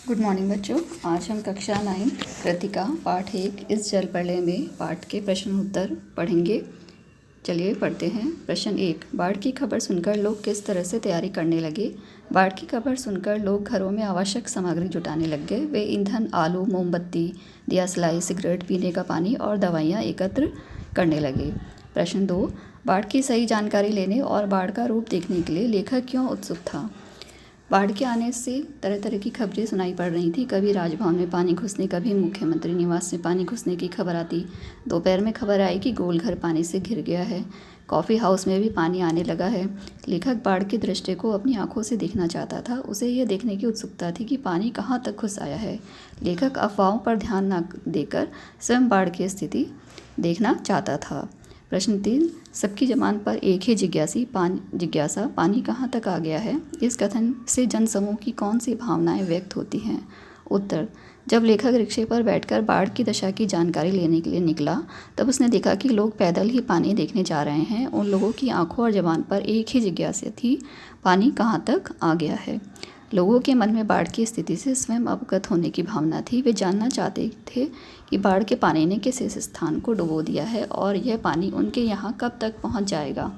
Good morning बच्चों। आज हम कक्षा 9 कृतिका पाठ 1 इस जल प्रलय में पाठ के प्रश्न उत्तर पढ़ेंगे। चलिए पढ़ते हैं। प्रश्न 1, बाढ़ की खबर सुनकर लोग किस तरह से तैयारी करने लगे। बाढ़ की खबर सुनकर लोग घरों में आवश्यक सामग्री जुटाने लग गए। वे ईंधन, आलू, मोमबत्ती, दियासलाई, सिगरेट, पीने का पानी और दवाइयाँ एकत्र करने लगे। प्रश्न 2, बाढ़ की सही जानकारी लेने और बाढ़ का रूप देखने के लिए लेखक क्यों उत्सुक था। बाढ़ के आने से तरह तरह की खबरें सुनाई पड़ रही थी। कभी राजभवन में पानी घुसने, कभी मुख्यमंत्री निवास में पानी घुसने की खबर आती। दोपहर में खबर आई कि गोलघर पानी से घिर गया है। कॉफ़ी हाउस में भी पानी आने लगा है। लेखक बाढ़ के दृश्य को अपनी आंखों से देखना चाहता था। उसे यह देखने की उत्सुकता थी कि पानी कहाँ तक घुस आया है। लेखक अफवाहों पर ध्यान न देकर स्वयं बाढ़ की स्थिति देखना चाहता था। प्रश्न 3, सबकी ज़बान पर एक ही जिज्ञासा पानी कहाँ तक आ गया है। इस कथन से जनसमूह की कौन सी भावनाएं व्यक्त होती हैं। उत्तर, जब लेखक रिक्शे पर बैठकर बाढ़ की दशा की जानकारी लेने के लिए निकला तब उसने देखा कि लोग पैदल ही पानी देखने जा रहे हैं। उन लोगों की आंखों और ज़बान पर एक ही जिज्ञासा थी, पानी कहाँ तक आ गया है। लोगों के मन में बाढ़ की स्थिति से स्वयं अवगत होने की भावना थी। वे जानना चाहते थे कि बाढ़ के पानी ने किस स्थान को डुबो दिया है और यह पानी उनके यहाँ कब तक पहुँच जाएगा।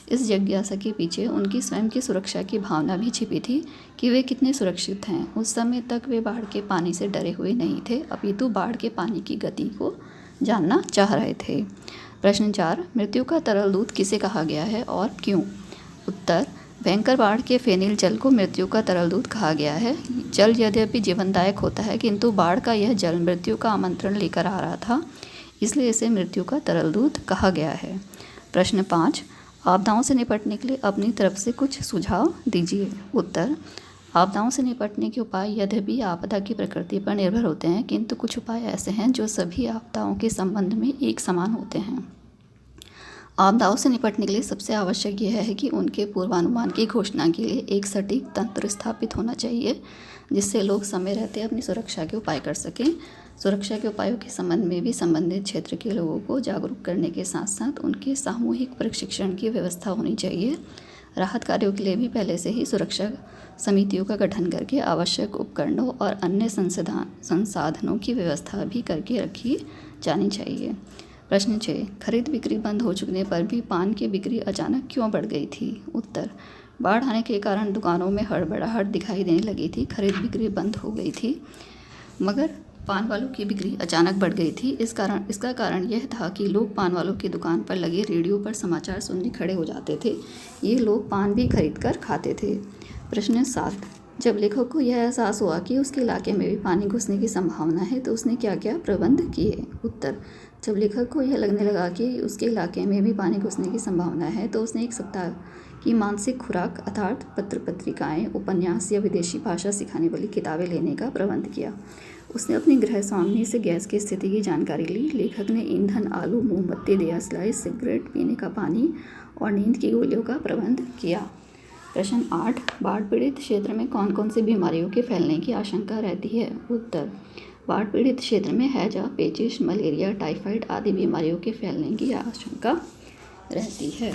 इस जिज्ञासा के पीछे उनकी स्वयं की सुरक्षा की भावना भी छिपी थी कि वे कितने सुरक्षित हैं। उस समय तक वे बाढ़ के पानी से डरे हुए नहीं थे, अपितु बाढ़ के पानी की गति को जानना चाह रहे थे। प्रश्न 4, मृत्यु का तरल दूत किसे कहा गया है और क्यों। उत्तर, भयंकर बाढ़ के फेनिल जल को मृत्यु का तरल दूत कहा गया है। जल यद्यपि जीवनदायक होता है, किंतु बाढ़ का यह जल मृत्यु का आमंत्रण लेकर आ रहा था, इसलिए इसे मृत्यु का तरल दूत कहा गया है। प्रश्न 5, आपदाओं से निपटने के लिए अपनी तरफ से कुछ सुझाव दीजिए। उत्तर, आपदाओं से निपटने के उपाय यद्यपि आपदा की प्रकृति पर निर्भर होते हैं, किंतु कुछ उपाय ऐसे हैं जो सभी आपदाओं के संबंध में एक समान होते हैं। आपदाओं से निपटने के लिए सबसे आवश्यक यह है कि उनके पूर्वानुमान की घोषणा के लिए एक सटीक तंत्र स्थापित होना चाहिए, जिससे लोग समय रहते अपनी सुरक्षा के उपाय कर सकें। सुरक्षा के उपायों के संबंध में भी संबंधित क्षेत्र के लोगों को जागरूक करने के साथ साथ उनके सामूहिक प्रशिक्षण की व्यवस्था होनी चाहिए। राहत कार्यों के लिए भी पहले से ही सुरक्षा समितियों का गठन करके आवश्यक उपकरणों और अन्य संसाधनों की व्यवस्था भी करके रखी जानी चाहिए। प्रश्न 6, खरीद बिक्री बंद हो चुकने पर भी पान की बिक्री अचानक क्यों बढ़ गई थी। उत्तर, बाढ़ आने के कारण दुकानों में हड़बड़ाहट दिखाई देने लगी थी। खरीद बिक्री बंद हो गई थी, मगर पान वालों की बिक्री अचानक बढ़ गई थी। इसका कारण यह था कि लोग पान वालों की दुकान पर लगे रेडियो पर समाचार सुनने खड़े हो जाते थे। ये लोग पान भी खरीद कर खाते थे। प्रश्न 7, जब लेखक को यह एहसास हुआ कि उसके इलाके में भी पानी घुसने की संभावना है तो उसने क्या क्या प्रबंध किए। उत्तर, जब लेखक को यह लगने लगा कि उसके इलाके में भी पानी घुसने की संभावना है तो उसने 1 सप्ताह की मानसिक खुराक अर्थात पत्र पत्रिकाएँ, उपन्यास या विदेशी भाषा सिखाने वाली किताबें लेने का प्रबंध किया। उसने अपनी गृह स्वामिनी से गैस की स्थिति की जानकारी ली। लेखक ने ईंधन, आलू, मोमबत्ती, दियासलाई, सिगरेट, पीने का पानी और नींद की गोलियों का प्रबंध किया। प्रश्न 8, बाढ़ पीड़ित क्षेत्र में कौन कौन सी बीमारियों के फैलने की आशंका रहती है। उत्तर, बाढ़ पीड़ित क्षेत्र में हैजा, पेचिश, मलेरिया, टाइफाइड आदि बीमारियों के फैलने की आशंका रहती है।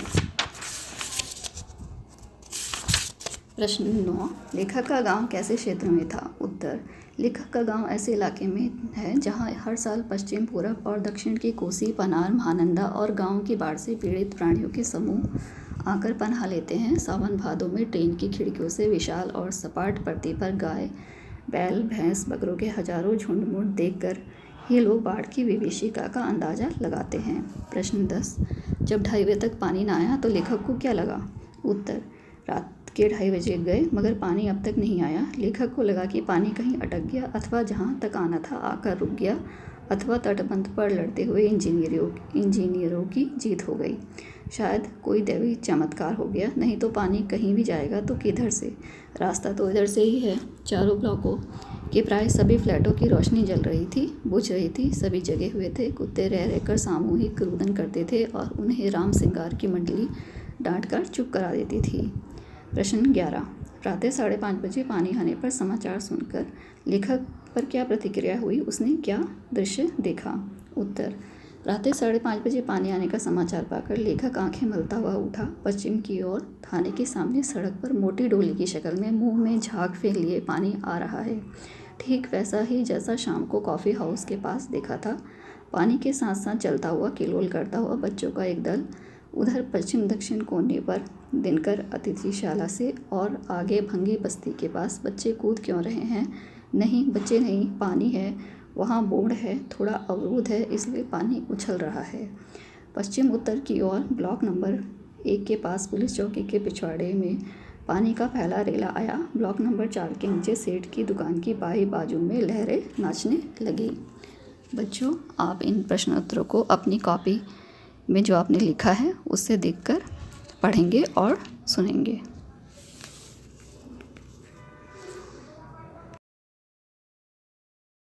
प्रश्न 9, लेखक का गांव कैसे क्षेत्र में था। उत्तर, लेखक का गांव ऐसे इलाके में है जहां हर साल पश्चिम, पूरब और दक्षिण की कोसी, पनार, महानंदा और गांव की बाढ़ से पीड़ित प्राणियों के समूह आकर पनाह लेते हैं। सावन भादों में ट्रेन की खिड़कियों से विशाल और सपाट पृथ्वी पर गाय, बैल, भैंस, बकरों के हजारों झुंड देखकर ये लोग बाढ़ की विभीषिका का अंदाजा लगाते हैं। प्रश्न 10, जब 2:30 बजे तक पानी न आया तो लेखक को क्या लगा। उत्तर, रात के 2:30 बजे गए मगर पानी अब तक नहीं आया। लेखक को लगा कि पानी कहीं अटक गया अथवा जहाँ तक आना था आकर रुक गया, अथवा तटबंध पर लड़ते हुए इंजीनियरों की जीत हो गई। शायद कोई दैवी चमत्कार हो गया, नहीं तो पानी कहीं भी जाएगा तो किधर से। रास्ता तो इधर से ही है। चारों ब्लॉकों के प्राय सभी फ्लैटों की रोशनी बुझ रही थी। सभी जगे हुए थे। कुत्ते रह रहकर सामूहिक रुदन करते थे और उन्हें राम सिंगार की मंडली डांट कर चुप करा देती थी। प्रश्न 11, प्रातः 5:30 बजे पानी आने पर समाचार सुनकर लेखक पर क्या प्रतिक्रिया हुई, उसने क्या दृश्य देखा। उत्तर, प्रातः 5:30 बजे पानी आने का समाचार पाकर लेखक आंखें मलता हुआ उठा। पश्चिम की ओर थाने के सामने सड़क पर मोटी डोली की शक्ल में मुंह में झाग फेंक लिए पानी आ रहा है। ठीक वैसा ही जैसा शाम को कॉफ़ी हाउस के पास देखा था। पानी के साथ साथ चलता हुआ किलोल करता हुआ बच्चों का एक दल। उधर पश्चिम दक्षिण कोने पर दिनकर अतिथिशाला से और आगे भंगी बस्ती के पास बच्चे कूद क्यों रहे हैं? नहीं, बच्चे नहीं, पानी है। वहाँ बोर्ड है, थोड़ा अवरुद्ध है, इसलिए पानी उछल रहा है। पश्चिम उत्तर की ओर ब्लॉक नंबर 1 के पास पुलिस चौकी के पिछवाड़े में पानी का फैला रेला आया। ब्लॉक नंबर 4 के नीचे सेठ की दुकान की बाई बाजू में लहरें नाचने लगी। बच्चों, आप इन प्रश्नोत्तरों को अपनी कॉपी में जो आपने लिखा है उससे देखकर पढ़ेंगे और सुनेंगे।